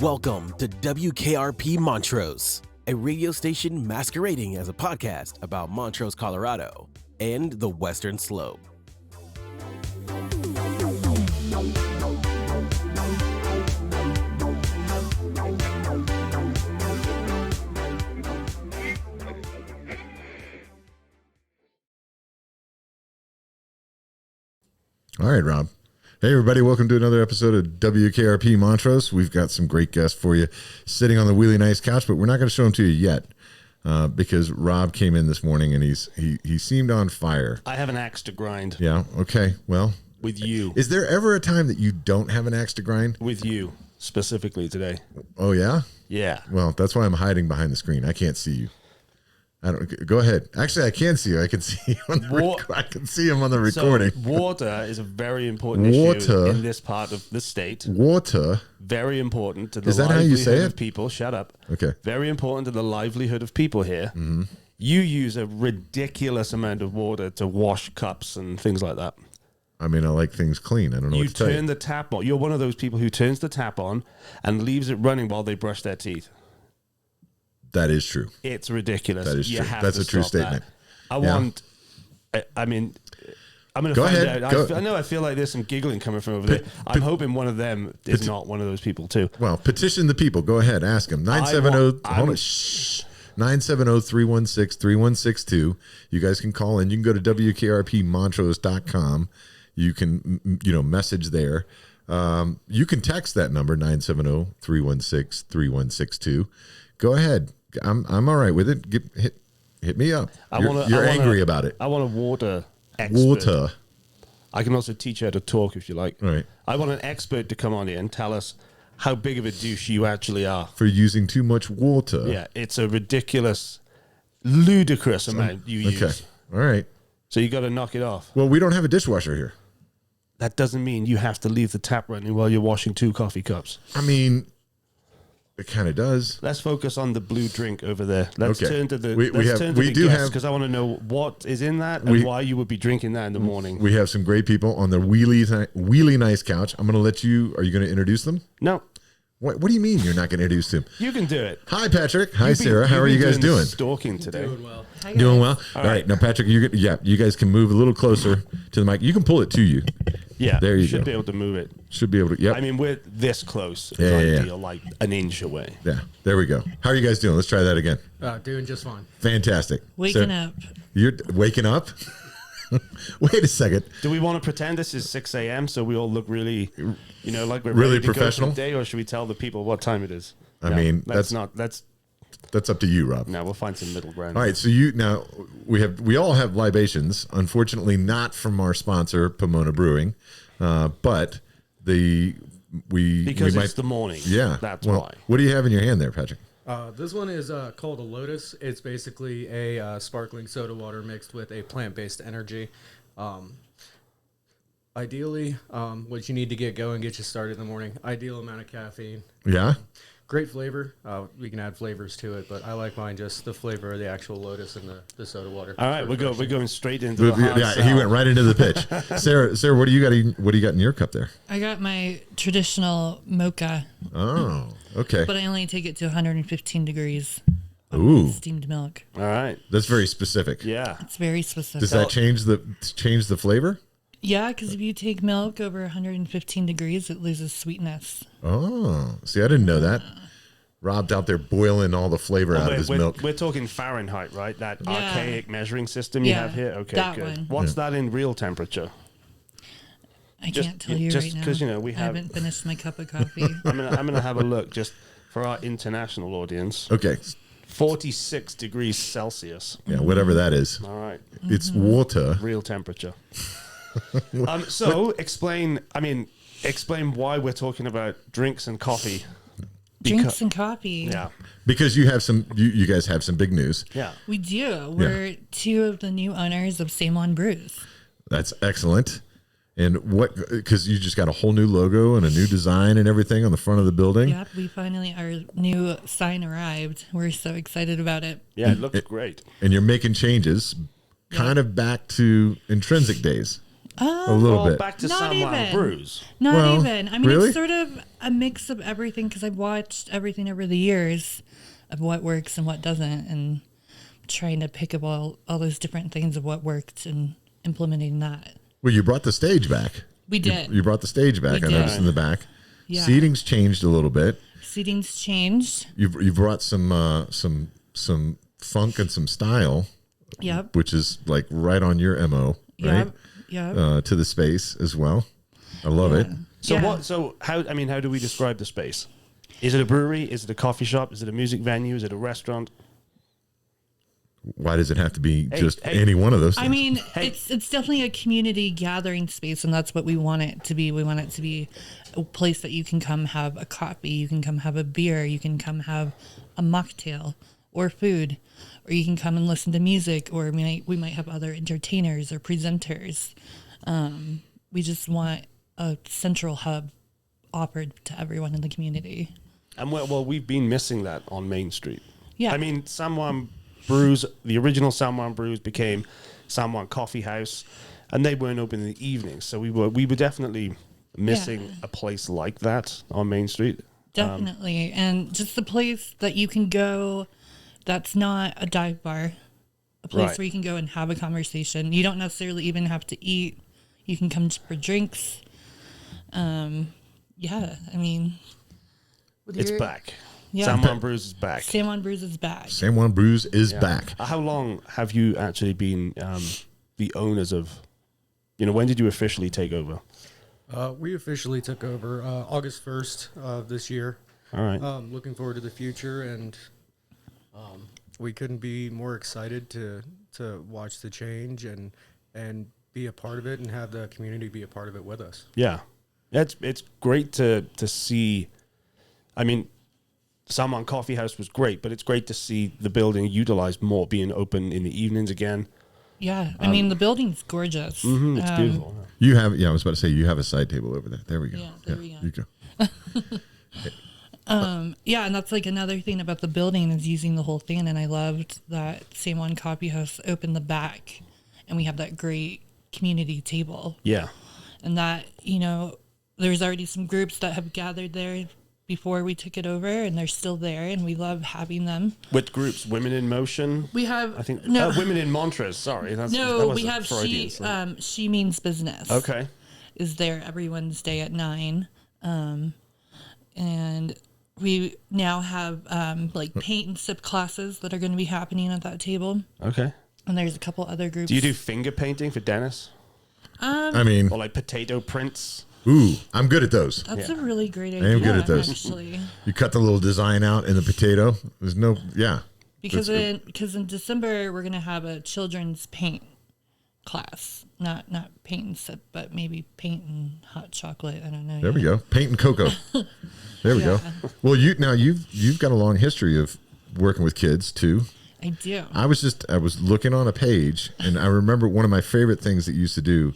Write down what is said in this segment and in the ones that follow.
Welcome to WKRP Montrose, a radio station masquerading as a podcast about Montrose, Colorado, and the Western Slope. All right, Rob. Hey, everybody. Welcome to another episode of WKRP Montrose. We've got some great guests for you sitting on the really nice couch, but we're not going to show them to you yet because Rob came in this morning and he seemed on fire. I have an axe to grind. Yeah. Okay. Well. With you. Is there ever a time that you don't have an axe to grind? With you, specifically today. Oh, yeah? Yeah. Well, that's why I'm hiding behind the screen. I can't see you. Go ahead. Actually, I can see you. I can see you I can see him on the recording. So water is a very important issue in this part of the state. Water. Very important to the Is that how you say livelihood it? of people. Shut up. Okay. Very important to the livelihood of people here. Mm-hmm. You use a ridiculous amount of water to wash cups and things like that. I mean, I like things clean. I don't know what to tell you. You turn the tap on. You're one of those people who turns the tap on and leaves it running while they brush their teeth. That is true. It's ridiculous. That is true. That's a true statement. I'm going to find out. I feel like there's some giggling coming from over there. I'm hoping one of them is not one of those people too. Well, petition the people. Go ahead. Ask them. 970-316-3162. You guys can call in. You can go to WKRPmontrose.com. You can, message there. You can text that number, 970-316-3162. Go ahead. I'm all right with it. Hit me up. You're angry about it. I want a water expert. Water. I can also teach you how to talk if you like. All right. I want an expert to come on here and tell us how big of a douche you actually are. For using too much water. Yeah, it's a ridiculous, ludicrous amount you use. Okay. All right. So you got to knock it off. Well, we don't have a dishwasher here. That doesn't mean you have to leave the tap running while you're washing 2 coffee cups. I mean, it kind of does. Let's focus on the blue drink over there. Let's turn to the because I want to know what is in that and why you would be drinking that in the morning. We have some great people on the really nice couch. I'm going to let you. Are you going to introduce them? No. What do you mean you're not going to introduce them? You can do it. Hi, Patrick. Hi, Sarah. How are you guys doing? Stalking today. Doing well. Doing well. All right. Now, Patrick, you guys can move a little closer to the mic. You can pull it to you. Yeah, there you go. Should be able to move it. Should be able to. Yep. I mean, we're this close. Ideal, like an inch away. Yeah. There we go. How are you guys doing? Let's try that again. Doing just fine. Fantastic. Waking up. You're waking up. Wait a second. Do we want to pretend this is 6 a.m. so we all look really, like we're really ready to professional go for the day, or should we tell the people what time it is? I mean, that's up to you, Rob. No, we'll find some middle ground. All right, so we all have libations. Unfortunately, not from our sponsor, Pomona Brewing, but it's the morning. Yeah, that's why. What do you have in your hand there, Patrick? This one is called a Lotus. It's basically a sparkling soda water mixed with a plant-based energy. Ideally, what you need to get going, get you started in the morning. Ideal amount of caffeine. Yeah. Great flavor. We can add flavors to it, but I like mine just the flavor of the actual Lotus and the soda water. All right, we're going straight into the hard sell. He went right into the pitch. Sarah, what do you got? What do you got in your cup there? I got my traditional mocha. Oh, okay. But I only take it to 115 degrees. Ooh, steamed milk. All right, that's very specific. Yeah, it's very specific. Does that change the flavor? Yeah, because if you take milk over 115 degrees, it loses sweetness. Oh, see, I didn't know that. Rob's out there boiling all the flavor out of his milk. We're talking Fahrenheit, right? That archaic measuring system you have here? Okay, that good. One. What's that in real temperature? I can't tell you right now. Just because, I haven't finished my cup of coffee. I'm gonna have a look just for our international audience. Okay. 46 degrees Celsius. Yeah, whatever that is. All right. It's water. Real temperature. So explain why we're talking about drinks and coffee. Drinks and coffee. Yeah. Because you have you guys have some big news. Yeah. We do. We're 2 of the new owners of San Juan Brews. That's excellent. And because you just got a whole new logo and a new design and everything on the front of the building. Yep, our new sign arrived. We're so excited about it. Yeah, it looks great. And you're making changes kind of back to intrinsic days. A little bit. Back to Not San Juan even. Brews. Not even. I mean, really? it's sort of a mix of everything because I've watched everything over the years of what works and what doesn't, and trying to pick up all those different things of what worked and implementing that. Well, you brought the stage back. We did. You brought the stage back. We I did. noticed in the back. Yeah. Seating's changed a little bit. Seating's changed. You brought some funk and some style. Yep. Which is like right on your MO, right? Yep. To the space as well. I love it. So Yeah. what? So how? I mean, how do we describe the space? Is it a brewery? Is it a coffee shop? Is it a music venue? Is it a restaurant? Why does it have to be just hey. any one of those things? I mean, it's definitely a community gathering space, and that's what we want it to be. We want it to be a place that you can come have a coffee, you can come have a beer, you can come have a mocktail or food, or you can come and listen to music, or we might have other entertainers or presenters. We just want a central hub offered to everyone in the community. And well, we've been missing that on Main Street. Yeah. I mean, San Juan Brews, the original San Juan Brews became San Juan Coffee House, and they weren't open in the evenings. So we were definitely missing a place like that on Main Street. Definitely. And just a place that you can go that's not a dive bar, a place Right. where you can go and have a conversation. You don't necessarily even have to eat. You can come for drinks. Yeah, I mean, It's back. Yeah. San Juan Brews is back. San Juan Brews is back. San Juan Brews is Yeah. back. How long have you actually been the owners of? When did you officially take over? We officially took over August 1st of this year. All right. Looking forward to the future, and we couldn't be more excited to watch the change and be a part of it and have the community be a part of it with us. Yeah, it's great to see. I mean, San Juan Coffee House was great, but it's great to see the building utilized more, being open in the evenings again. Yeah, I mean, the building's gorgeous. It's beautiful. You have, I was about to say, you have a side table over there. There we go. Yeah, there we go. You go. Yeah, and that's like another thing about the building is using the whole thing. And I loved that San Juan Coffee House opened the back, and we have that great community table. Yeah. And that, there's already some groups that have gathered there before we took it over, and they're still there, and we love having them. With groups, Women in Motion. We have, I think Women in Montrose. Sorry, that we have She Means Business. Okay. Is there every Wednesday at 9, and we now have like paint and sip classes that are going to be happening at that table. Okay. And there's a couple other groups. Do you do finger painting for Dennis? I mean, Or like potato prints? ooh, I'm good at those. That's a really great idea. I am good at those. Actually, You cut the little design out in the potato. There's no, because That's in December we're going to have a children's paint class, not paint and sip, but maybe paint and hot chocolate. I don't know. There we go. Paint and cocoa. There we go. Well, you've got a long history of working with kids too. I do. I was looking on a page, and I remember one of my favorite things that you used to do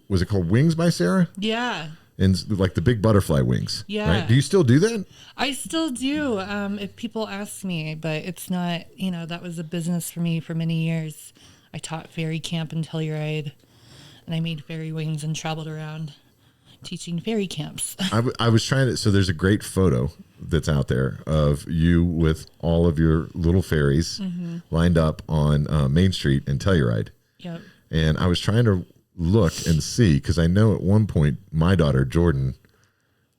was it called Wings by Sara? Yeah. And like the big butterfly wings. Yeah. Right? Do you still do that? I still do. If people ask me, but it's not, that was a business for me for many years. I taught fairy camp in Telluride, and I made fairy wings and traveled around teaching fairy camps. I was trying to, so there's a great photo that's out there of you with all of your little fairies lined up on Main Street in Telluride. Yep. And I was trying to look and see, because I know at one point my daughter Jordan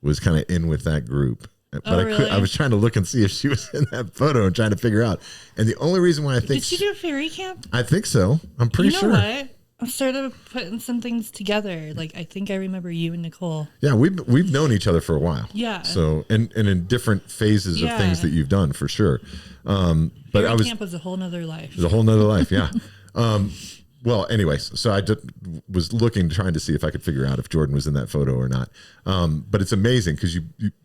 was kind of in with that group, but I was trying to look and see if she was in that photo and trying to figure out. And the only reason why I think Did she do fairy camp? I think so. I'm pretty sure. What? I'm sort of putting some things together. Like, I think I remember you and Nicole. Yeah, we've known each other for a while. Yeah. So and in different phases of things that you've done for sure. But Fairy camp was a whole nother life. It was a whole nother life. Yeah. Well, anyways, so I just was trying to see if I could figure out if Jordan was in that photo or not. But it's amazing because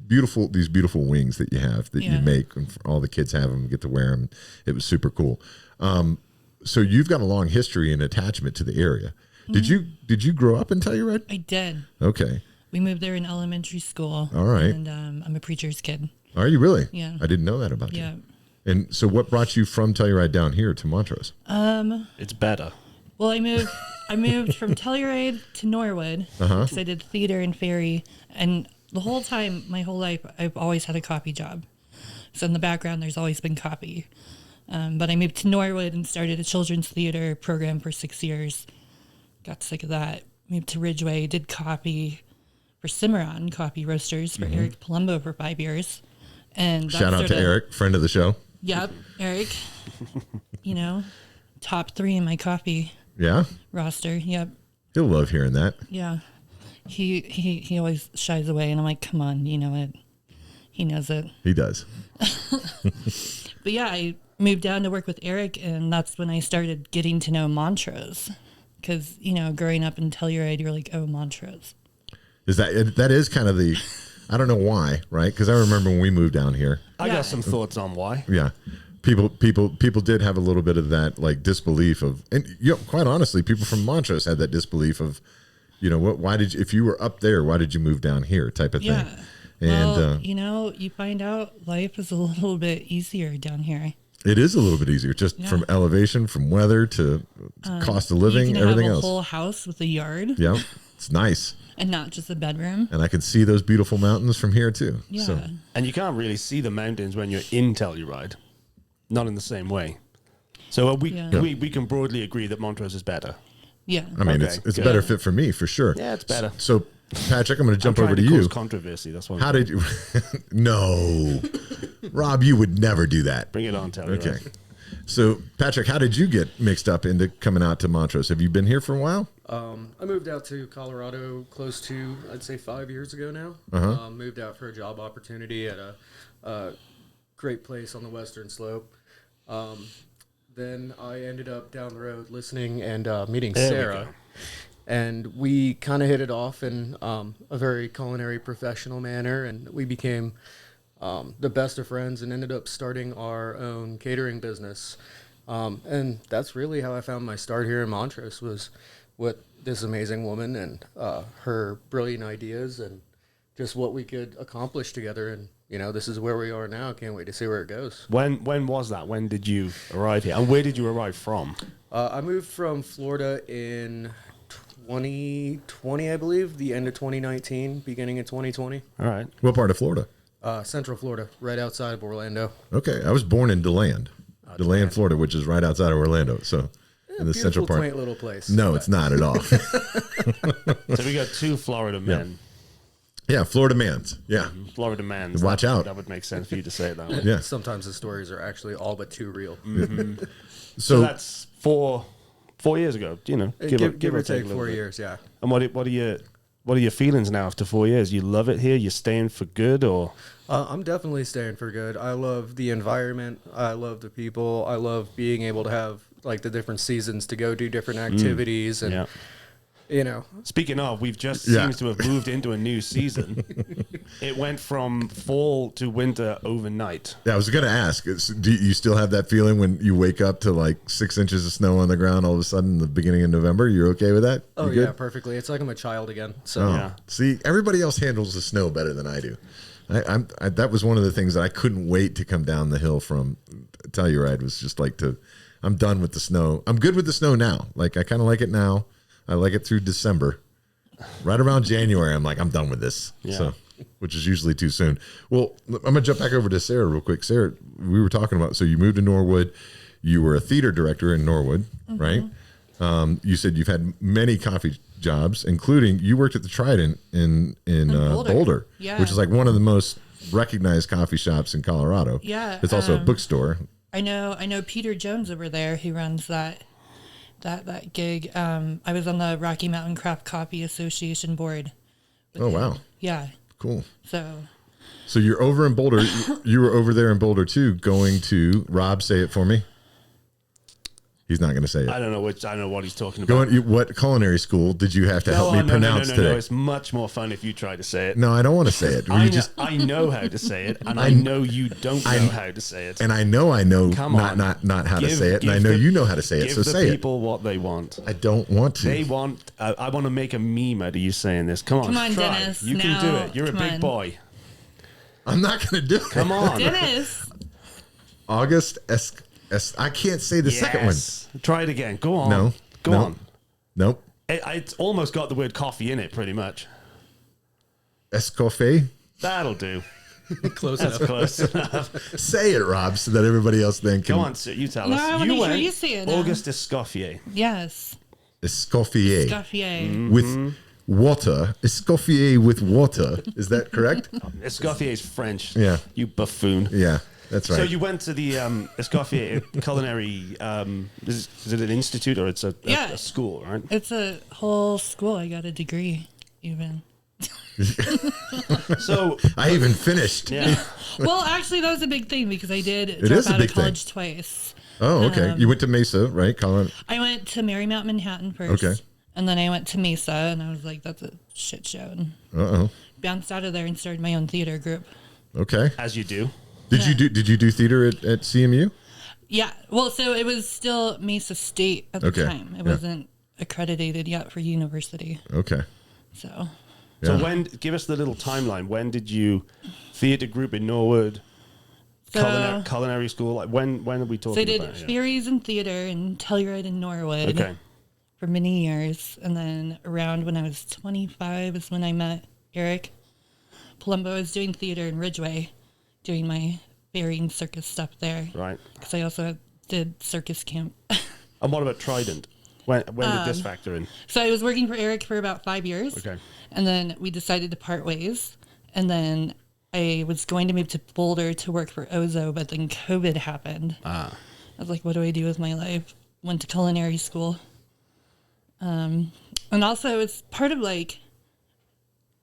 these beautiful wings that you have that you make, and all the kids have them, get to wear them. It was super cool. So you've got a long history and attachment to the area. Mm-hmm. Did you grow up in Telluride? I did. Okay. We moved there in elementary school. All right. And I'm a preacher's kid. Are you really? Yeah. I didn't know that about you. Yeah. And so what brought you from Telluride down here to Montrose? It's better. Well, I moved from Telluride to Norwood because I did theater and ferry, and the whole time, my whole life, I've always had a copy job. So in the background, there's always been copy. But I moved to Norwood and started a children's theater program for 6 years. Got sick of that. Moved to Ridgeway, did copy for Cimarron Coffee Roasters for Eric Palumbo for 5 years. And Shout out to Eric, friend of the show. Yep, Eric. Top 3 in my coffee Yeah, roster. Yep. he'll love hearing that. Yeah. He always shies away, and I'm like, come on, you know it. He knows it. He does. But yeah, I moved down to work with Eric, and that's when I started getting to know Montrose. Because, growing up in Telluride, you're like, oh, Montrose. That is kind of the, I don't know why, right? Because I remember when we moved down here. I got some thoughts on why. Yeah. People did have a little bit of that like disbelief of, and quite honestly, people from Montrose had that disbelief of, why did you, if you were up there, why did you move down here type of thing? And, you find out life is a little bit easier down here. it is a little bit easier just from elevation, from weather to cost of living, you can everything have a else. whole house with a yard. Yeah. It's nice. And not just a bedroom. And I can see those beautiful mountains from here too. Yeah. So, And you can't really see the mountains when you're in Telluride. Not in the same way. So we can broadly agree that Montrose is better. Yeah. I mean, Okay, it's a good. better fit for me for sure. Yeah, it's better. So, Patrick, I'm going to jump over to Trying you. cause controversy. That's what. How did you? No, Rob, you would never do that. Bring it on, Telluride. Okay. So, Patrick, how did you get mixed up into coming out to Montrose? Have you been here for a while? I moved out to Colorado close to, I'd say, 5 years ago now. Moved out for a job opportunity at a great place on the Western Slope. Then I ended up down the road listening and meeting Sara. And we kind of hit it off in a very culinary professional manner, and we became the best of friends and ended up starting our own catering business. And that's really how I found my start here in Montrose, was with this amazing woman and her brilliant ideas and just what we could accomplish together. And, this is where we are now. Can't wait to see where it goes. When was that? When did you arrive here? And where did you arrive from? I moved from Florida in 2020, I believe, the end of 2019, beginning of 2020. All right. What part of Florida? Central Florida, right outside of Orlando. Okay, I was born in DeLand, DeLand, Florida, which is right outside of Orlando. So, in the central part. Quaint little place. No, it's not at all. So we got 2 Florida men. Yeah, Florida mans. Yeah, Florida men. Watch out. That would make sense for you to say it that way. yeah. Sometimes the stories are actually all but too real. So that's 4 years ago. Give or or take a 4 little bit. years, yeah. And what are your feelings now after 4 years? You love it here? You're staying for good, or? I'm definitely staying for good. I love the environment. I love the people. I love being able to have like the different seasons to go do different activities and Speaking of, we've just seems to have moved into a new season. It went from fall to winter overnight. Yeah, I was going to ask, do you still have that feeling when you wake up to like 6 inches of snow on the ground all of a sudden in the beginning of November? You're okay with that? Oh, You yeah, good? perfectly. It's like I'm a child again. So Oh, Yeah. See, everybody else handles the snow better than I do. That was one of the things that I couldn't wait to come down the hill from Telluride, was just like I'm done with the snow. I'm good with the snow now. Like, I kind of like it now. I like it through December. Right around January, I'm like, I'm done with this. Yeah. So, which is usually too soon. Well, I'm going to jump back over to Sara real quick. Sara, we were talking about, so you moved to Norwood. You were a theater director in Norwood, right? You said you've had many coffee jobs, including you worked at the Trident in Boulder, Yeah. which is like one of the most recognized coffee shops in Colorado. Yeah, It's also a bookstore. I know Peter Jones over there who runs that gig. I was on the Rocky Mountain Craft Coffee Association board. Oh, wow. Yeah. Cool. So you're over in Boulder. You were over there in Boulder too, going to, Rob, say it for me. He's not going to say it. I don't know what he's talking about. What culinary school did you have to help me pronounce today? No, it's much more fun if you try to say it. No, I don't want to say it. I know how to say it, and I know you don't know how to say it. And I know Come on. not how to say it, and I know you know how to say it, so say it. Give the people what they want. I don't want to. They want. I want to make a meme out of you saying this. Come on, Come on, try. Dennis, You can now. do it. You're a Come big on. boy. I'm not going to do it. Come on. Dennis. August I can't say the second one. Try it again. Go on. No. Go on. Nope. It's almost got the word coffee in it, pretty much. Escoffier? That'll do. Close That's enough. close enough. Say it, Rob, so that everybody else then can. Go on, sir. You tell No, us. I wanna make sure you say it now. Auguste Escoffier. Yes. Escoffier. Scuffier. With water. Escoffier with water. Is that correct? Escoffier is French. Yeah. You buffoon. Yeah, that's right. So you went to the Escoffier Culinary. Is it an institute or it's a school, right? It's a whole school. I got a degree, even. So I even finished. yeah. Well, actually, that was a big thing because I did is drop a out big of college twice. Oh, okay. You went to Mesa, right? Colin? I went to Marymount, Manhattan first. Okay. And then I went to Mesa, and I was like, that's a shit show. And Uh-oh. bounced out of there and started my own theater group. Okay. As you do. Did you do theater at CMU? Yeah. Well, so it was still Mesa State at the Okay. time. It Yeah. wasn't accredited yet for university. Okay. So So Yeah. give us the little timeline. When did you theatre group in Norwood? Culinary school. Like when are we talking So I did about? Yeah. theories in theater and Telluride in Norwood Okay. for many years. And then around when I was 25 is when I met Eric Palumbo. I was doing theater in Ridgeway, doing my varying circus stuff there. Right. Because I also did circus camp. And what about Trident? When did this factor in? So I was working for Eric for about 5 years. Okay. And then we decided to part ways. And then I was going to move to Boulder to work for Ozo, but then COVID happened. I was like, what do I do with my life? Went to culinary school. And also it's part of like,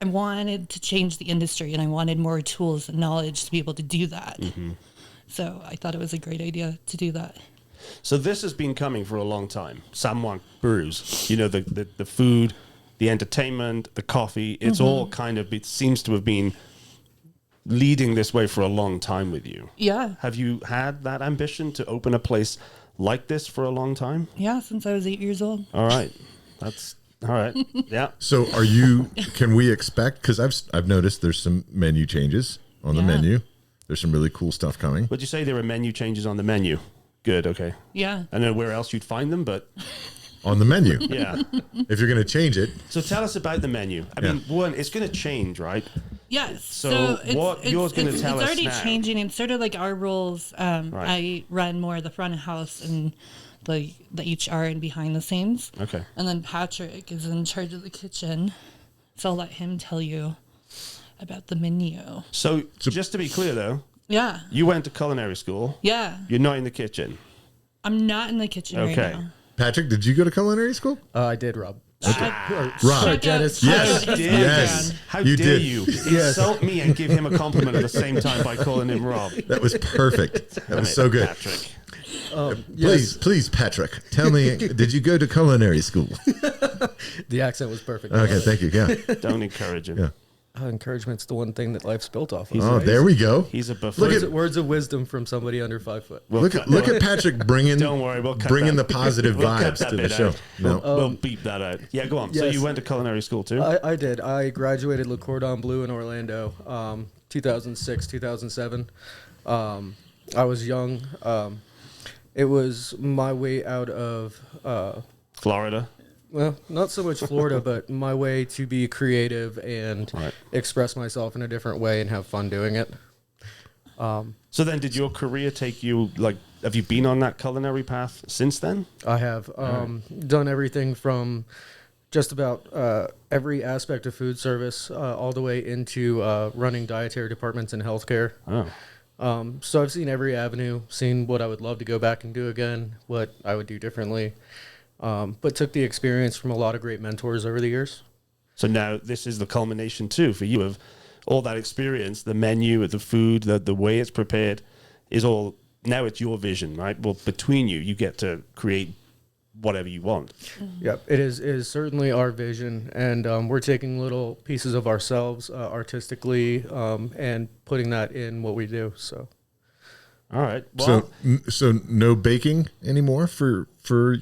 I wanted to change the industry and I wanted more tools and knowledge to be able to do that. Mm-hmm. So I thought it was a great idea to do that. So this has been coming for a long time. San Juan Brews. You know, the food, the entertainment, the coffee. It's all kind of, it seems to have been leading this way for a long time with you. Yeah. Have you had that ambition to open a place like this for a long time? Yeah, since I was 8 years old. All right. That's all right. Yeah. So can we expect, because I've noticed there's some menu changes on the Yeah. menu. There's some really cool stuff coming. Would you say there are menu changes on the menu? Good. Okay. Yeah. I don't know where else you'd find them, but On the menu. yeah. If you're going to change it. So tell us about the menu. I mean, one, it's going to change, right? Yes. So what you're gonna tell us It's already now. changing. It's sort of like our rules. I run more of the front of house and the HR and behind the scenes. Okay. And then Patrick is in charge of the kitchen. So I'll let him tell you about the menu. So just to be clear, though, Yeah. you went to culinary school. Yeah. You're not in the kitchen. I'm not in the kitchen Okay. right now. Patrick, did you go to culinary school? I did, Rob. Rob. Check Dennis. out Yes. his Yes. background. How You dare did. you Yes. insult me and give him a compliment at the same time by calling him Rob? That was perfect. That was so good. Patrick. Please, Patrick, tell me, did you go to culinary school? The accent was perfect. Okay, thank you. Yeah. Don't encourage him. Yeah. Encouragement's the one thing that life's built off of. Oh, there we go. He's a buffoon. Words of wisdom from somebody under 5 foot. Look at Patrick bringing Don't worry, we'll cut bringing that. the positive We'll cut vibes that to the bit show. out. No. We'll beep that out. Yeah, go on. So Yes. you went to culinary school too? I did. I graduated Le Cordon Bleu in Orlando, 2006, 2007. I was young. It was my way out of, Florida. well, not so much Florida, but my way to be creative and Right. express myself in a different way and have fun doing it. So then did your career take you, like, have you been on that culinary path since then? I have done everything from just about every aspect of food service all the way into running dietary departments in healthcare. Oh. So I've seen every avenue, seen what I would love to go back and do again, what I would do differently, but took the experience from a lot of great mentors over the years. So now this is the culmination too for you of all that experience, the menu, the food, the way it's prepared is all, now it's your vision, right? Well, between you get to create whatever you want. Yep, it is certainly our vision, and we're taking little pieces of ourselves artistically and putting that in what we do. So All right. Well, So no baking anymore for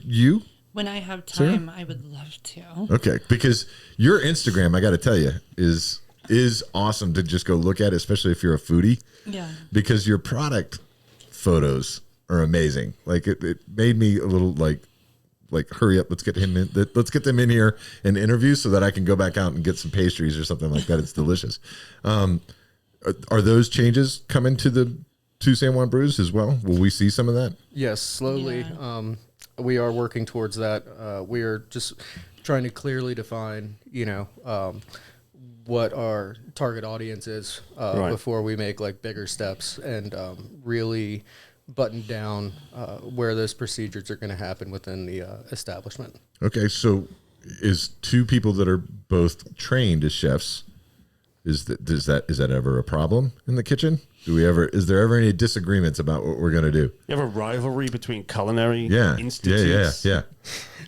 you? When I have time, I would love to. Okay, because your Instagram, I got to tell you, is awesome to just go look at, especially if you're a foodie. Yeah. Because your product photos are amazing. Like it made me a little like like, hurry up, let's get him in. Let's get them in here and interview so that I can go back out and get some pastries or something like that. It's delicious. Are those changes coming to San Juan Brews as well? Will we see some of that? Yes, slowly. Yeah. We are working towards that. We are just trying to clearly define, what our target audience is before we make like bigger steps and really button down where those procedures are going to happen within the establishment. Okay, so is two people that are both trained as chefs, is that ever a problem in the kitchen? Is there ever any disagreements about what we're going to do? You have a rivalry between culinary Yeah. institutes? Yeah.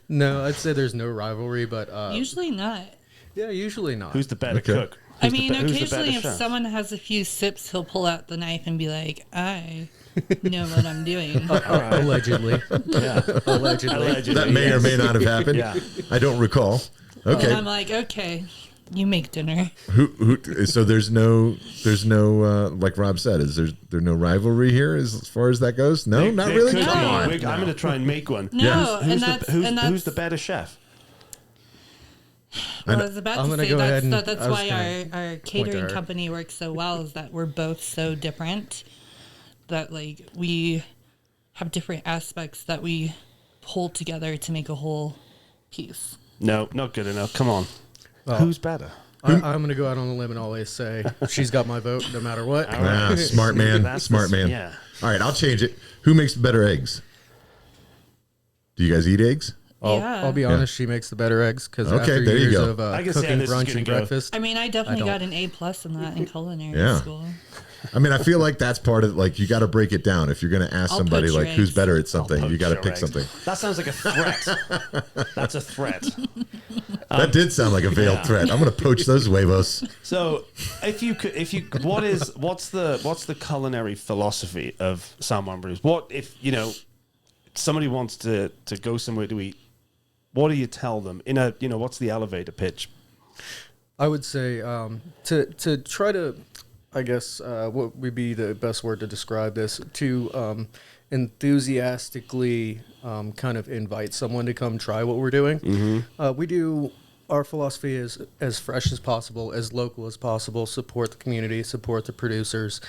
No, I'd say there's no rivalry, but Usually not. yeah, usually not. Who's the better cook? I mean, who's the occasionally better if chef? someone has a few sips, he'll pull out the knife and be like, I know what I'm doing. Allegedly. Yeah. Allegedly. That may or may not have happened. Yeah. I don't recall. Okay. And I'm like, okay, you make dinner. So there's no like Rob said, is there no rivalry here as far as that goes? No, not There really. could Come be. on. I'm going to try and make one. No, Who's, and who's the better chef? Well, I was about I'm to gonna say go ahead and- that's I was why gonna our catering her. company works so well, is that we're both so different that like we have different aspects that we pull together to make a whole piece. No, not good enough. Come on. Who's better? I'm going to go out on a limb and always say she's got my vote no matter what. Ah, smart man. That's Smart man. Yeah. All right, I'll change it. Who makes better eggs? Do you guys eat eggs? I'll be honest, she makes the better eggs because Okay, after there you years go. of I can see how cooking this is brunch gonna and go. breakfast. I mean, I definitely don't. got an A+ in that in culinary Yeah. school. I mean, I feel like that's part of, like, you got to break it down. If you're going to ask I'll somebody, poach your like, who's eggs. better at something, you Poach got to your pick eggs. something. That sounds like a threat. That's a threat. That did sound like a veiled threat. I'm going to poach those huevos. So, what's the culinary philosophy of San Juan Brews? What if somebody wants to go somewhere to eat? What do you tell them what's the elevator pitch? I would say to try to, I guess, what would be the best word to describe this, to enthusiastically kind of invite someone to come try what we're doing. Mm-hmm. We do, our philosophy is as fresh as possible, as local as possible, support the community, support the producers,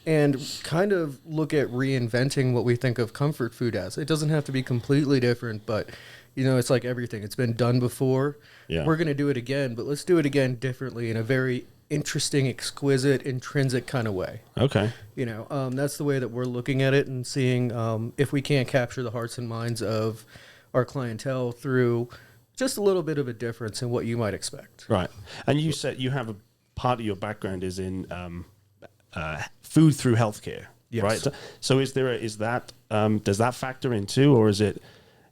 and kind of look at reinventing what we think of comfort food as. It doesn't have to be completely different, but it's like everything. It's been done before. Yeah. We're going to do it again, but let's do it again differently in a very interesting, exquisite, intrinsic kind of way. Okay. That's the way that we're looking at it and seeing if we can't capture the hearts and minds of our clientele through just a little bit of a difference in what you might expect. Right. And you said you have a part of your background is in food through healthcare. Yes. Right. So does that factor in too, or is it,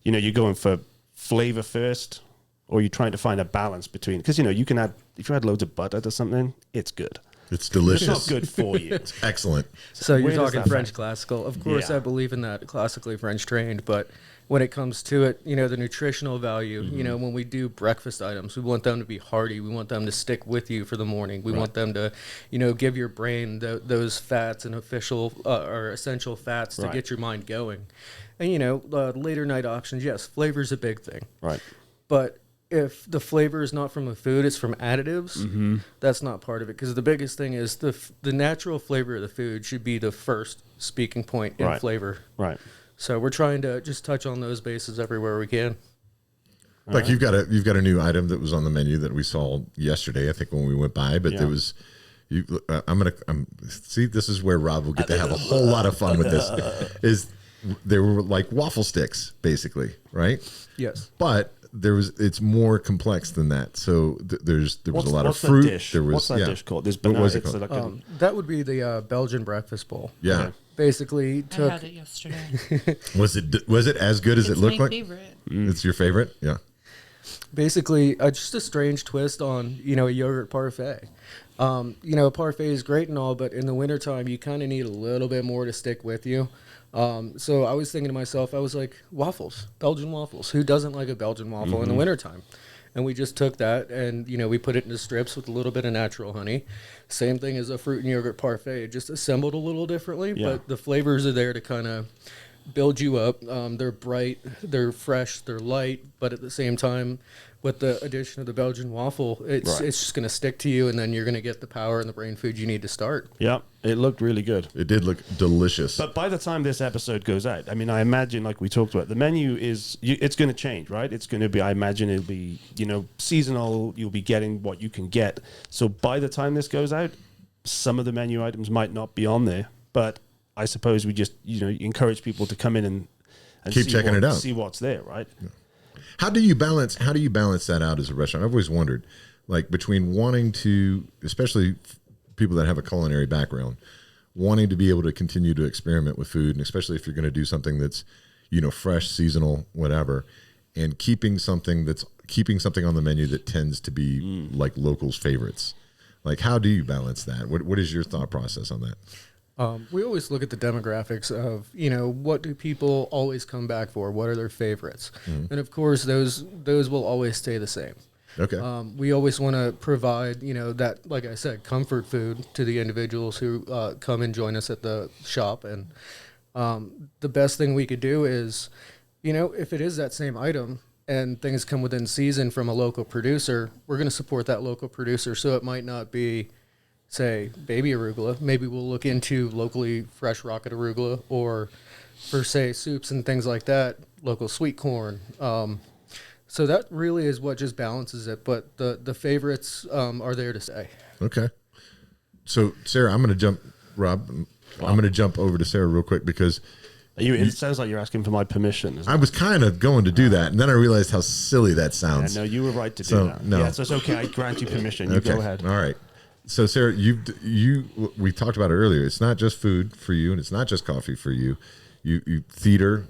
you're going for flavor first, or you're trying to find a balance between, because you can add, if you add loads of butter to something, it's good. It's delicious. It's not good for you. It's excellent. So you're where does talking that French factor? classical. Of course, Yeah. I believe in that, classically French trained, but when it comes to it, the nutritional value, when we do breakfast items, we want them to be hearty. We want them to stick with you for the morning. We want them to, give your brain those fats and or essential fats to Right. get your mind going. And, later night options, yes, flavor's a big thing. Right. But if the flavor is not from the food, it's from additives, that's not part of it. Because the biggest thing is the natural flavor of the food should be the first speaking point in Right. flavor. Right. So we're trying to just touch on those bases everywhere we can. Like you've got a new item that was on the menu that we saw yesterday, I think, when we went by, but there was, see, this is where Rob will get to have a whole lot of fun with this, there were like waffle sticks, basically, right? Yes. But it's more complex than that. So there was a lot of what's that fruit. dish? There was, What's that dish called? There's What was it it's called? like That would be the Belgian breakfast bowl. Yeah. Okay. Basically I took had it yesterday. Was it as good as It's it looked my like? favorite. It's your favorite? Yeah. basically just a strange twist on, a yogurt parfait. A parfait is great and all, but in the wintertime, you kind of need a little bit more to stick with you. So I was thinking to myself, I was like, waffles, Belgian waffles. Who doesn't like a Belgian waffle in the wintertime? And we just took that and, we put it into strips with a little bit of natural honey. Same thing as a fruit and yogurt parfait, just assembled a little differently, Yeah. but the flavors are there to kind of build you up. They're bright, they're fresh, they're light, but at the same time, with the addition of the Belgian waffle, it's just going to stick to you, and then you're going to get the power and the brain food you need to start. Yeah, it looked really good. It did look delicious. But by the time this episode goes out, I mean, I imagine, like we talked about, the menu it's going to change, right? It's going to be, I imagine it'll be, seasonal. You'll be getting what you can get. So by the time this goes out, some of the menu items might not be on there, but I suppose we just, encourage people to come in and keep checking it out, see what's there, right? Yeah. How do you balance that out as a restaurant? I've always wondered, like, between wanting to, especially people that have a culinary background, wanting to be able to continue to experiment with food, and especially if you're going to do something that's, fresh, seasonal, whatever, and keeping something on the menu that tends to be like locals' favorites. Like, how do you balance that? What is your thought process on that? We always look at the demographics of, what do people always come back for? What are their favorites? Mm-hmm. And of course, those will always stay the same. Okay. We always want to provide, that, like I said, comfort food to the individuals who come and join us at the shop. And the best thing we could do is, if it is that same item and things come within season from a local producer, we're going to support that local producer. So it might not be, say, baby arugula. Maybe we'll look into locally fresh rocket arugula, or for, say, soups and things like that, local sweet corn. So that really is what just balances it. But the favorites are there to stay. Okay. So, Sarah, I'm going to jump, Rob, I'm going to jump over to Sarah real quick because it sounds like you're asking for my permission. I was kind of going to do that, and then I realized how silly that sounds. Yeah, no, you were right to do that. No. Yeah, so it's okay. I grant you permission. You go ahead. All right. So, Sarah, we talked about it earlier. It's not just food for you, and it's not just coffee for you. You theater,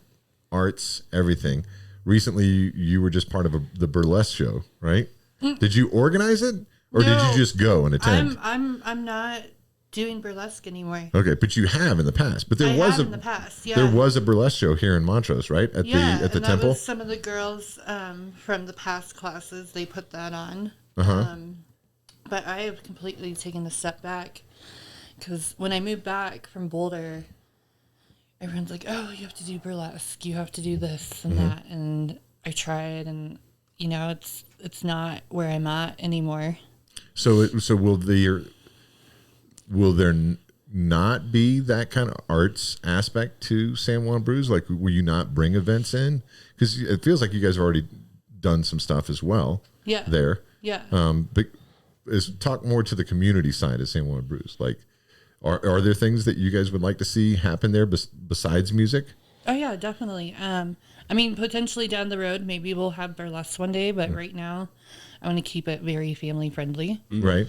arts, everything. Recently, you were just part of the burlesque show, right? Did you organize it, or did you just go and attend? I'm not doing burlesque anymore. Okay, but you have in the past. But there was in the past. Yeah, there was a burlesque show here in Montrose, right? At the and temple. That was some of the girls from the past classes. They put that on. But I have completely taken a step back because when I moved back from Boulder, everyone's like, "Oh, you have to do burlesque. You have to do this and that." And I tried, and it's not where I'm at anymore. So will there not be that kind of arts aspect to San Juan Brews? Like, will you not bring events in? Because it feels like you guys have already done some stuff as well. Yeah. There. Yeah. But talk more to the community side of San Juan Brews. Like, are there things that you guys would like to see happen there besides music? Oh yeah, definitely. I mean, potentially down the road, maybe we'll have burlesque one day, but right now, I want to keep it very family friendly. Right.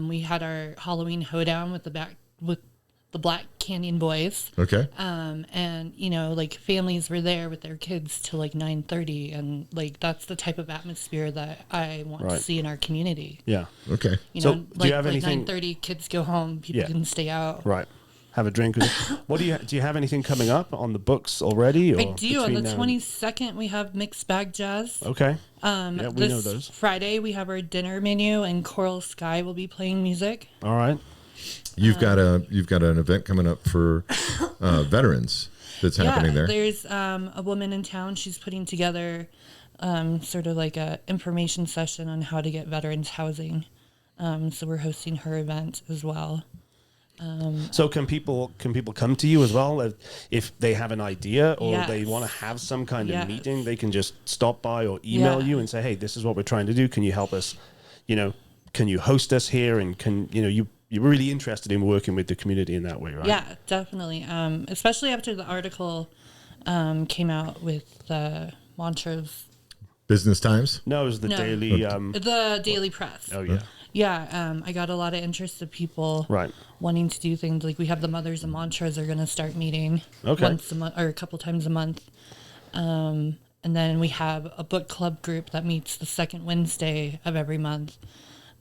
We had our Halloween hoedown with the Black Canyon Boys. Okay. And like families were there with their kids till like 9:30, and like that's the type of atmosphere that I want to see in our community. Yeah. Okay. Do you have anything? 9:30, kids go home, people can stay out. Right. Have a drink. What do you have anything coming up on the books already? Or I do. On the 22nd, we have Mixed Bag Jazz. Okay. Yeah, we know those. Friday, we have our dinner menu, and Coral Sky will be playing music. All right. You've got an event coming up for veterans that's happening there. There's a woman in town. She's putting together sort of like a information session on how to get veterans housing. So we're hosting her event as well. So can people come to you as well if they have an idea or they want to have some kind of meeting? They can just stop by or email you and say, "Hey, this is what we're trying to do. Can you help us? Can you host us here? And you're really interested in working with the community in that way, right?" Yeah, definitely. Especially after the article came out with the Montrose Business Times. No, it was the daily. The Daily Press. Oh yeah. Yeah, I got a lot of interest of people wanting to do things. Like we have the Mothers of Montrose are going to start meeting once a month or a couple times a month. And then we have a book club group that meets the second Wednesday of every month.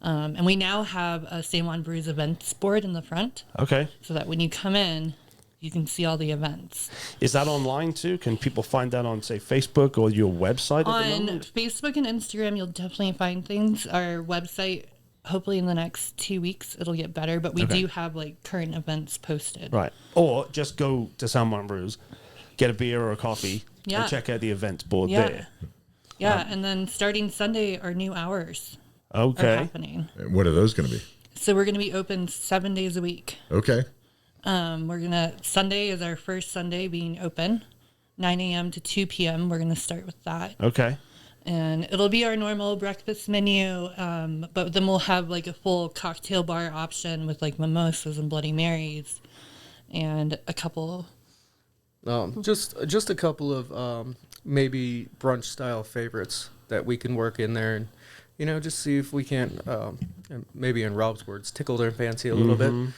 And we now have a San Juan Brews events board in the front. Okay. So that when you come in, you can see all the events. Is that online too? Can people find that on, say, Facebook or your website? On Facebook and Instagram, you'll definitely find things. Our website, hopefully in the next 2 weeks, it'll get better. But we do have like current events posted. Right. Or just go to San Juan Brews, get a beer or a coffee, Yeah. and check out the events board Yeah. there. Yeah, and then starting Sunday, our new hours are Okay. happening. What are those going to be? So we're going to be open 7 days a week. Okay. Sunday is our first Sunday being open, 9 a.m. to 2 p.m. We're going to start with that. Okay. And it'll be our normal breakfast menu, but then we'll have like a full cocktail bar option with like mimosas and Bloody Marys and a couple. Just a couple of maybe brunch style favorites that we can work in there, and just see if we can maybe, in Rob's words, tickle their fancy a little bit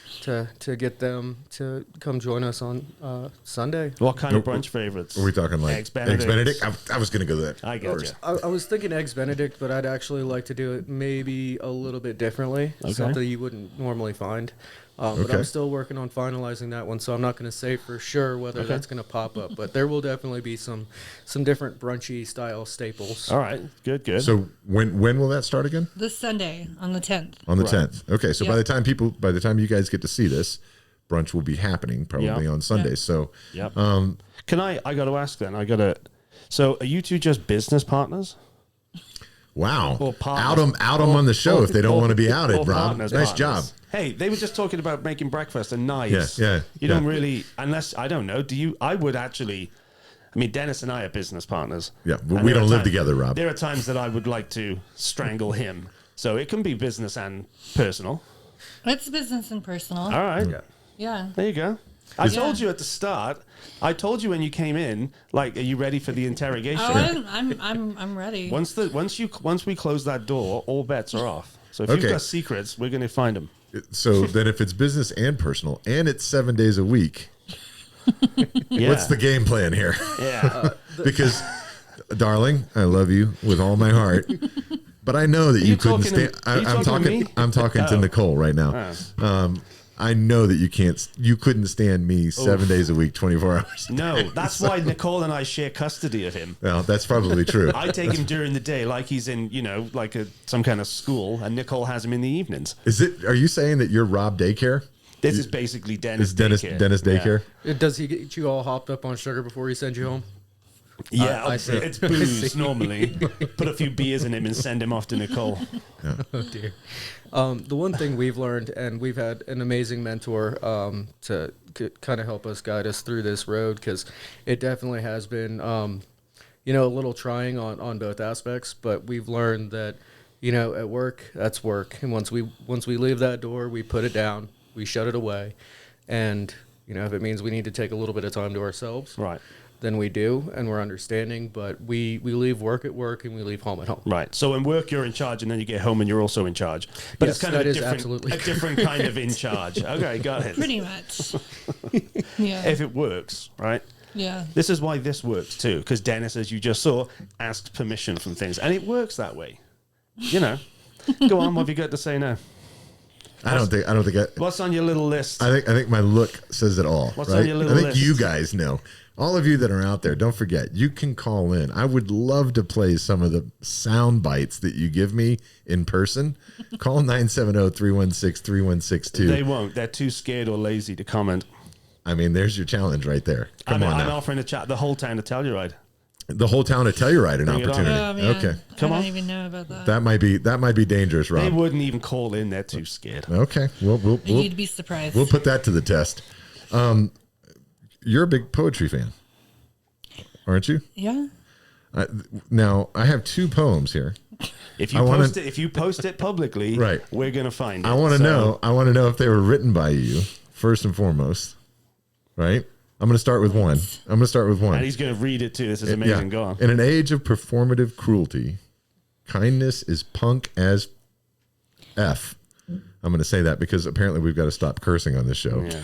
to get them to come join us on Sunday. What kind of brunch favorites? Are we talking like Eggs Benedict? I was going to go there. I got you. I was thinking Eggs Benedict, but I'd actually like to do it maybe a little bit differently, Okay. something you wouldn't normally find. But Okay. I'm still working on finalizing that one, so I'm not going to say for sure whether that's going to pop up. But there will definitely be some different brunchy style staples. All right. Good. So when will that start again? This Sunday on the 10th. On the Right. 10th. Okay. So Yeah. by the time you guys get to see this, brunch will be happening probably Yeah. on Sunday. Yeah. So Yep. Can I got to ask then. So are you two just business partners? wow. Or partners. Out them on the show if they don't want to be outed, Or Rob. partners, Nice partners. job. Hey, they were just talking about making breakfast and knives. Yeah. You don't really, unless, I don't know, I would actually, Dennis and I are business partners. Yeah, but And we there don't are live together, Rob. There are times that I would like to strangle him. So it can be business and personal. It's business and personal. All right. Yeah. There you go. I told you at the start. I told you when you came in. Like, are you ready for the interrogation? Oh, I'm ready. Once we close that door, all bets are off. So if Okay. you've got secrets, we're going to find them. So then if it's business and personal and it's 7 days a week, Yeah. what's the game plan here? Yeah. Because, darling, I love you with all my heart. But I know that you couldn't talking stand. to- are you I'm talking to talking. me? I'm talking to Oh. Nicole right now. I know that you couldn't stand me 7 days a week, 24 hours. No, that's why Nicole and I share custody of him. Well, that's probably true. I take him during the day, like he's in, like some kind of school, and Nicole has him in the evenings. Are you saying that you're Rob Daycare? This is basically Dennis. Is Dennis Daycare? Does he get you all hopped up on sugar before he sends you home? Yeah, I see. it's booze normally. Put a few beers in him and send him off to Nicole. Oh dear. The one thing we've learned, and we've had an amazing mentor to kind of help us guide us through this road, because it definitely has been, a little trying on both aspects. But we've learned that, at work, that's work, and once we leave that door, we put it down, we shut it away, and if it means we need to take a little bit of time to ourselves, Right. then we do, and we're understanding. But we leave work at work, and we leave home at home. Right. So in work, you're in charge, and then you get home, and you're also in charge. But Yes, it's kind of that a is different, absolutely a different kind of in charge. Okay, got it. Pretty much. Yeah. If it works, right? Yeah. This is why this works too, because Dennis, as you just saw, asked permission from things, and it works that way. Go on. What have you got to say now? I don't think. What's on your little list? I think my look says it all. What's right? on your little I think list? you guys know. All of you that are out there, don't forget, you can call in. I would love to play some of the sound bites that you give me in person. Call 970-316-3162. They won't. They're too scared or lazy to comment. I mean, there's your challenge right there. Come on I'm now. offering to chat the whole town to Telluride. The whole town to Telluride an Bring it on. opportunity. Oh, man. Okay. Come I on. don't even know about that. That might be dangerous, They Rob. wouldn't even call in. They're too scared. Okay. We'll You'd be surprised. we'll put that to the test. You're a big poetry fan, aren't you? Yeah. Now, I have two poems here. If you post it publicly, Right. we're gonna find it. I want to So- know. I want to know if they were written by you first and foremost. Right. I'm going to start with one. And he's gonna read it too. This is amazing. Go on. In an age of performative cruelty, kindness is punk as F. I'm going to say that because apparently we've got to stop cursing on this show. Yeah.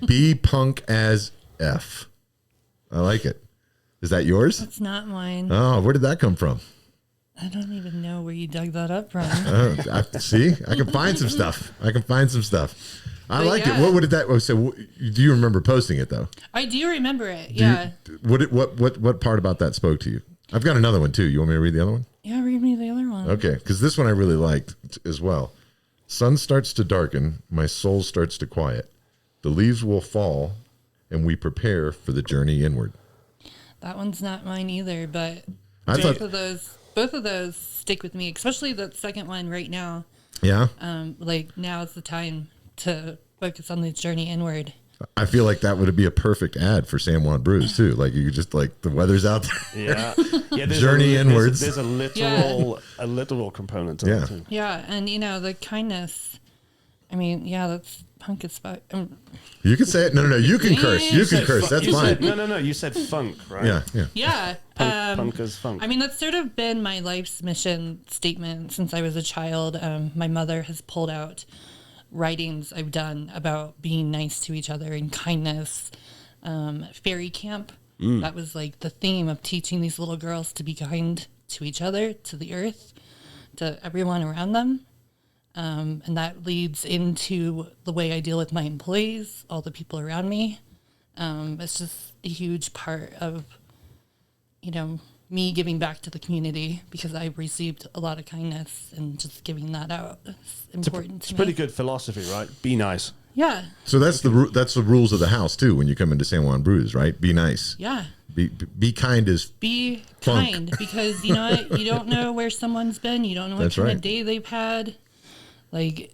Be punk as F. I like it. Is that yours? It's not mine. Oh, where did that come from? I don't even know where you dug that up from. See, I can find some stuff. I But like yeah. it. What did that? So, do you remember posting it though? I do remember it. Do you- Yeah. What part about that spoke to you? I've got another one too. You want me to read the other one? Yeah, read me the other one. Okay, because this one I really liked as well. Sun starts to darken, my soul starts to quiet. The leaves will fall, and we prepare for the journey inward. That one's not mine either, but I thought, both of those stick with me, especially that second one right now. yeah. Like now is the time to focus on the journey inward. I feel like that would be a perfect ad for San Juan Brews too. Like you could just like the weather's out there. Yeah. There's Journey inwards. There's a literal component to that too. Yeah, and the kindness. I mean, that's punk as fuck. You can say it. No. You can curse. You can curse. That's fine. No. You said funk, right? Yeah. Yeah. Punk as funk. I mean, that's sort of been my life's mission statement since I was a child. My mother has pulled out writings I've done about being nice to each other and kindness. Fairy camp. That was like the theme of teaching these little girls to be kind to each other, to the earth, to everyone around them. And that leads into the way I deal with my employees, all the people around me. It's just a huge part of, me giving back to the community because I've received a lot of kindness, and just giving that out is important to me. It's pretty good philosophy, right? Be nice. Yeah. So that's the rules of the house too. When you come into San Juan Brews, right? Be nice. Yeah. Be kind is Be funk. kind, because you know what? You don't know where someone's been. You don't know what That's kind right. of day they've had. Like,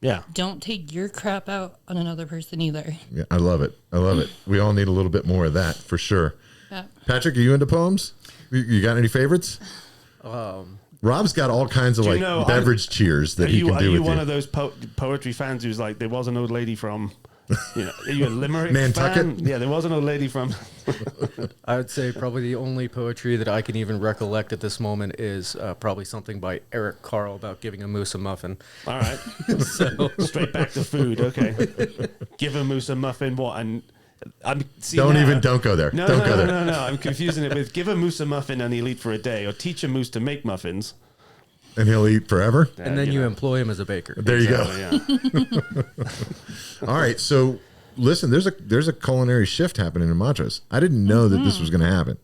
Yeah. don't take your crap out on another person either. Yeah, I love it. We all need a little bit more of that for sure. Yeah. Patrick, are you into poems? You got any favorites? Rob's got all kinds of beverage cheers that he can do Are you with one you. of those poetry fans who's like, there was an old lady from, are you a Limerick Nantucket? fan? Yeah, there was an old lady from. I would say probably the only poetry that I can even recollect at this moment is probably something by Eric Carle about giving a moose a muffin. All right. Straight back to food. Okay. Give a moose a muffin. What? And don't go there. No, Don't go there. No. I'm confusing it with give a moose a muffin and he'll eat for a day, or teach a moose to make muffins. And he'll eat forever. And then you employ him as a baker. There you go. Yeah. All right. So listen, there's a culinary shift happening in Montrose. I didn't know that this was going to happen.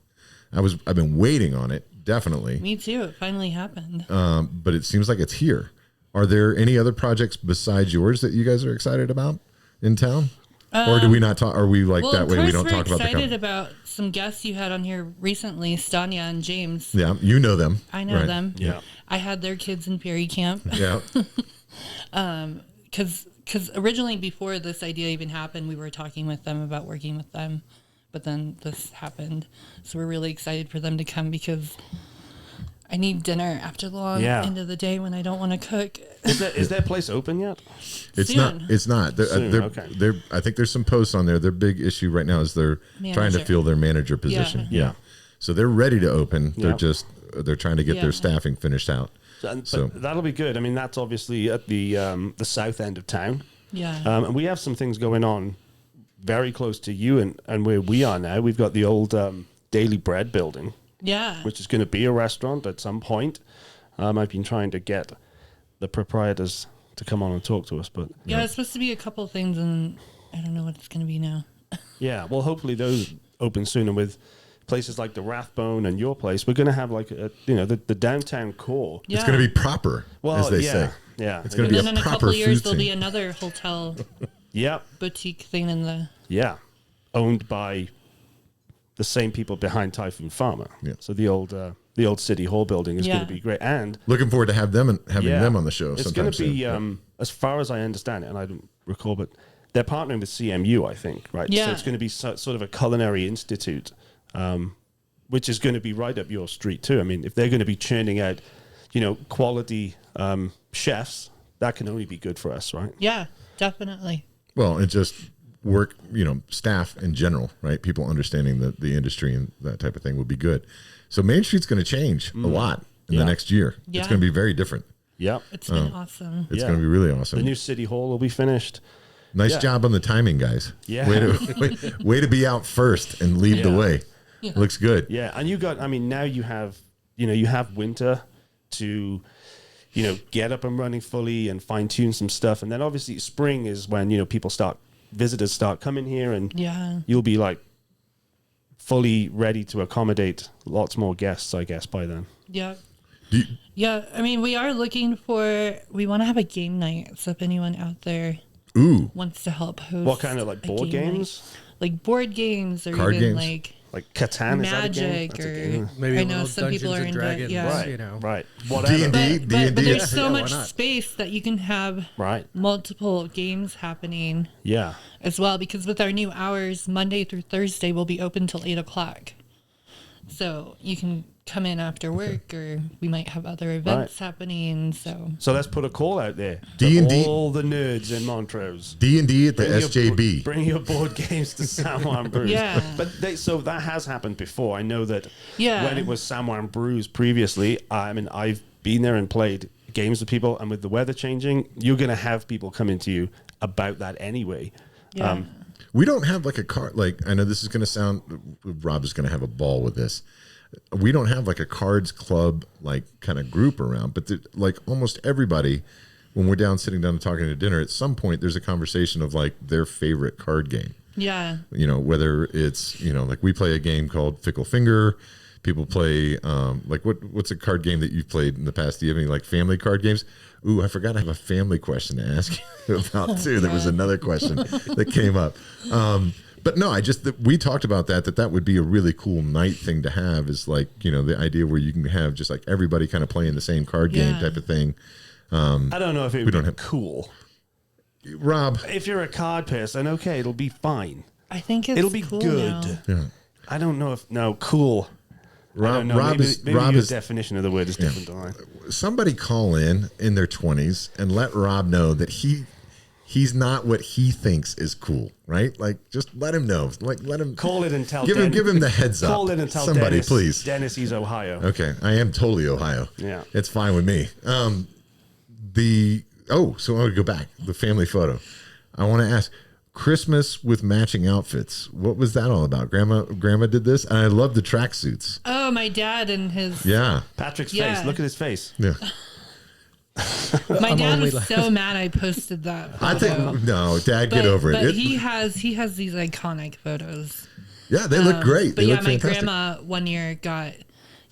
I've been waiting on it. Definitely. Me too. It finally happened. But it seems like it's here. Are there any other projects besides yours that you guys are excited about in town? Or do we not talk? Are we like that way? We don't talk about the company? We're excited about some guests you had on here recently, Stanya and James. Yeah, you know them. I know them. Yeah. I had their kids in Fairy Camp. Yeah. Because originally, before this idea even happened, we were talking with them about working with them. But then this happened. So we're really excited for them to come, because I need dinner after the long end of the day when I don't want to cook. Is that place open yet? It's Soon. not. It's not. Okay. I think there's some posts on there. Their big issue right now is they're trying to fill their manager position. Yeah. So they're ready to open. Yeah. They're trying to get their staffing finished out. But that'll be good. I mean, that's obviously at the south end of town. Yeah. And we have some things going on very close to you and where we are now. We've got the old Daily Bread building. Yeah. Which is going to be a restaurant at some point. I've been trying to get the proprietors to come on and talk to us, but yeah, it's supposed to be a couple of things, and I don't know what it's going to be now. yeah, well, hopefully those open soon. And with places like the Rathbone and your place, we're going to have like the downtown core. Yeah. It's going to be proper, as they say. Yeah, It's going And to be then a in a proper couple of years, food there'll be scene. another hotel yeah, boutique thing in the. yeah, owned by the same people behind Typhoon Farmer. Yeah. So the old City Hall building is going to be great, and Looking forward to having them on the show. It's going to be, soon. as far as I understand it, and I don't recall, but they're partnering with CMU, I think, right? Yeah. So it's going to be sort of a culinary institute, which is going to be right up your street too. I mean, if they're going to be churning out, quality chefs, that can only be good for us, right? Yeah, definitely. Well, it just work, staff in general, right? People understanding the industry and that type of thing would be good. So Main Street's going to change a lot in the next year. Yeah. It's going to be very different. Yep. It's been awesome. It's going to be really The awesome. new City Hall will be finished. Nice job on the timing, guys. Yeah. Way to be out first and lead the way. Yeah. Looks good. Yeah, and now you have, you have winter to, get up and running fully and fine tune some stuff. And then obviously spring is when, visitors start coming here, and you'll be like fully ready to accommodate lots more guests, I guess, by then. Yeah. Yeah, I mean, we are looking we want to have a game night. So if anyone out there wants to help host. What kind of, like, a board game games? night, like board games, or Card even games? like Like Catan, is that a game? Magic That's a or game. Maybe I a know little some people are Dungeons and into Dragons, yeah. Right, you know. right. Whatever. D&D. But there's so Yeah, why much not? space that you can have Right. multiple games happening Yeah. as well. Because with our new hours, Monday through Thursday will be open till 8:00. So you can come in after work, or we might have other events happening. So let's put a call out there D&D. to all the nerds in Montrose. D&D at the Bring your- SJB. Bring your board games to San Juan Brews. Yeah. But so that has happened before. I know that Yeah. when it was San Juan Brews previously, I mean, I've been there and played games with people, and with the weather changing, you're going to have people coming to you about that anyway. yeah. We don't have like a card. Like, I know this is going to sound, Rob is going to have a ball with this. We don't have like a cards club, like kind of group around, but like almost everybody, when we're sitting down and talking to dinner, at some point there's a conversation of like their favorite card game. Yeah. You know, whether it's, you know, like we play a game called Fickle Finger. People play, like what's a card game that you've played in the past? Do you have any like family card games? Ooh, I forgot I have a family question to ask you about too. There was another question that came up. But no, we talked about that would be a really cool night thing to have, is like, you know, the idea where you can have just like everybody kind of playing the same card game type of thing. I don't know if it would be cool. Rob. If you're a card person, okay, it'll be fine. I think It'll be cool good. now. Yeah. I don't know cool. I don't know. Rob Maybe Rob your is definition of the word is different than mine. somebody call in their 20s and let Rob know that he's not what he thinks is cool, right? Like, just let him know. Like, let him Call it and tell give him the heads up. Call it and tell somebody, Dennis, please. Dennis, he's Ohio. Okay, I am totally Ohio. Yeah. It's fine with me. So I would go back. The family photo. I want to ask, Christmas with matching outfits. What was that all about? Grandma did this, and I love the tracksuits. Oh, my dad and his. Yeah. Patrick's Yeah. face. Look at his face. Yeah. My dad only was so mad I posted that. I photo. think no, Dad, get over But it. he has these iconic photos. Yeah, they look great. But They yeah, look my fantastic. grandma one year got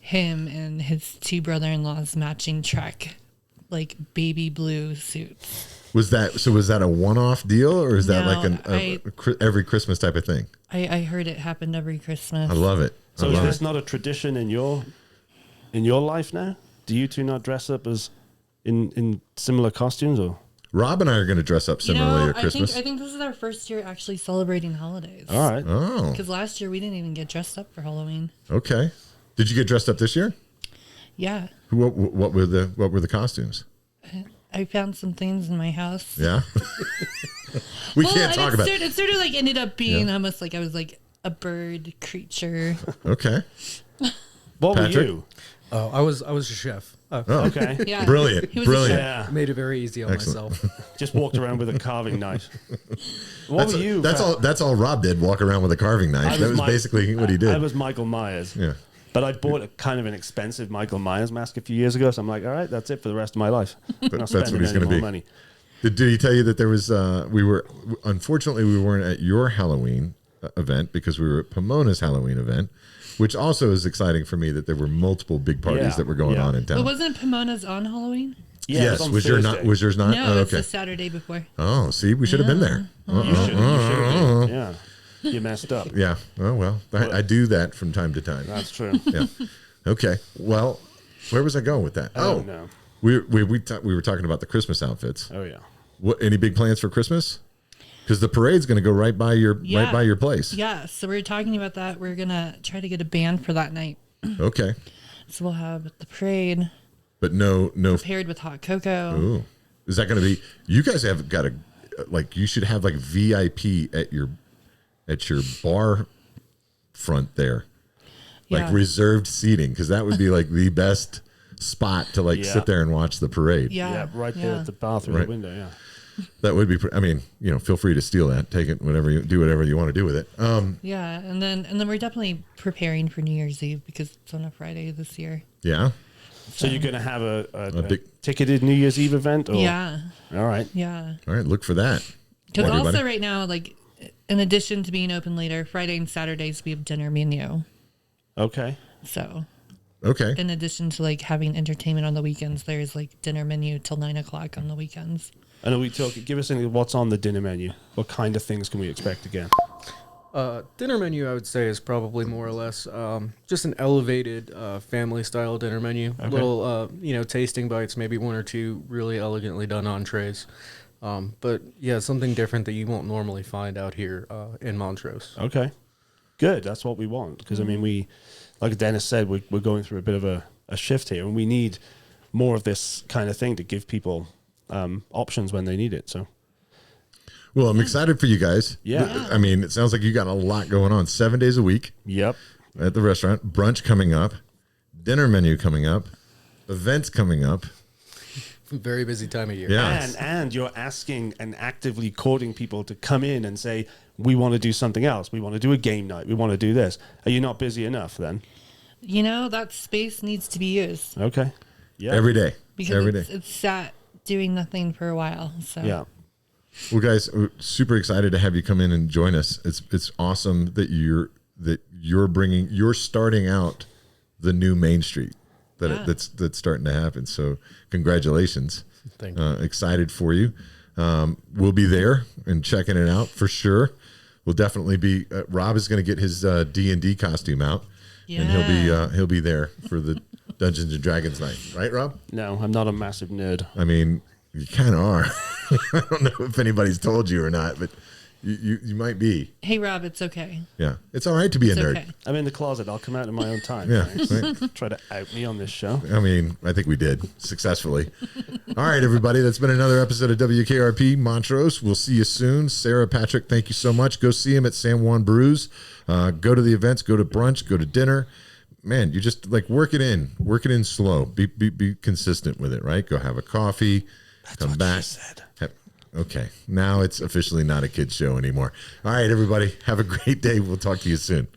him and his two brother-in-laws matching track, like baby blue suits. Was that a one-off deal, or is that No, like every Christmas type of thing? I heard it happened every Christmas. I love it. So I is love this it. not a tradition in your life now? Do you two not dress up as in similar costumes, or? Rob and I are going to dress up similarly at I Christmas. think this is our first year actually celebrating holidays. All right. Oh, Because last year we didn't even get dressed up for Halloween. okay. Did you get dressed up this year? Yeah, What were the costumes? I found some things in my house. Yeah, we can't and talk about. it sort of like ended up being almost like I was like a bird creature. Okay, What Patrick? were you? Oh, I was a chef. oh, Okay. Yeah, brilliant, He was a brilliant. Yeah. Made it very easy on Excellent. myself. Just walked around with a carving knife. What were you? That's Pat? all. That's all Rob did. Walk around with a carving knife. That was basically what he did. I was Michael Myers. Yeah. But I bought a kind of an expensive Michael Myers mask a few years ago, so I'm like, all right, that's it for the rest of my life. Not That's spending what he's any going to more be. money. Did he tell you that there was? Unfortunately, we weren't at your Halloween event because we were at Pomona's Halloween event, which also is exciting for me that there were multiple big parties Yeah, that were going yeah. on in But town. wasn't Pomona's on Halloween? Yeah, it Yes, on was yours not? No, Oh, it's okay. the Saturday before. Oh, see, we should have been there. You should have been. Yeah. You messed up. Yeah. Oh well, I do that from time to time. That's true. Yeah. Okay. Well, where was I going with that? Oh, no. we were talking about the Christmas outfits. Oh, yeah. What? Any big plans for Christmas? Because the parade's going to go right by your place. Yeah, so we're talking about that. We're gonna try to get a band for that night. Okay. So we'll have the parade But no. paired with hot cocoa. Ooh. Is that going to be? You guys have got you should have like VIP at your bar front there, like Yeah. reserved seating, because that would be like the best spot to Yeah. sit there and watch the parade. Yeah, right there at the bathroom Right. window, yeah. That would be. I mean, feel free to steal that, take it, whatever you want to do with it. Yeah, and then we're definitely preparing for New Year's Eve because it's on a Friday this year. Yeah. So you're going to have a big- ticketed New Year's Eve event? Or? Yeah, All right. yeah. All right. Look for that. Because Everybody. also right now, like in addition to being open later, Friday and Saturdays we have dinner menu. Okay. So Okay. in addition to like having entertainment on the weekends, there's like dinner menu till 9:00 on the weekends. And are we talking? Give us what's on the dinner menu. What kind of things can we expect again? Dinner menu, I would say, is probably more or less just an elevated family-style dinner menu. Okay. Little, tasting bites, maybe one or two really elegantly done entrees. But, yeah, something different that you won't normally find out here in Montrose. Okay. Good. That's what we want. Because, I mean, we, like Dennis said, we're going through a bit of a shift here, and we need more of this kind of thing to give people options when they need it. So, Well, I'm excited for you guys. Yeah. I mean, it sounds like you got a lot going on. 7 days a week yep. at the restaurant. Brunch coming up. Dinner menu coming up. Events coming up. Very busy time of year. Yeah. And you're asking and actively courting people to come in and say, we want to do something else. We want to do a game night. We want to do this. Are you not busy enough then? That space needs to be used Okay. Yeah. Every day. because Every day. it's sat doing nothing for a while. So Yeah. Well, guys, we're super excited to have you come in and join us. It's awesome that you're starting out the new Main Street that's starting to happen. So congratulations. Thank you. Excited for you. We'll be there and checking it out for sure. We'll definitely be. Rob is going to get his D&D costume out, and he'll be there for the Dungeons and Dragons night, right, Rob? No, I'm not a massive nerd. I mean, you kind of are. I don't know if anybody's told you or not, but you might be. Hey, Rob, it's okay. Yeah, it's all right to be It's a nerd. okay. I'm in the closet. I'll come out in my own time. Yeah, Thanks. right. Try to out me on this show. I mean, I think we did successfully. All right, everybody. That's been another episode of WKRP Montrose. We'll see you soon. Sara, Patrick, thank you so much. Go see him at San Juan Brews. Go to the events. Go to brunch. Go to dinner. Man, you just like work it in slow. Be consistent with it, right? Go have a coffee. Come what back. she said. Okay, now it's officially not a kid's show anymore. All right, everybody. Have a great day. We'll talk to you soon.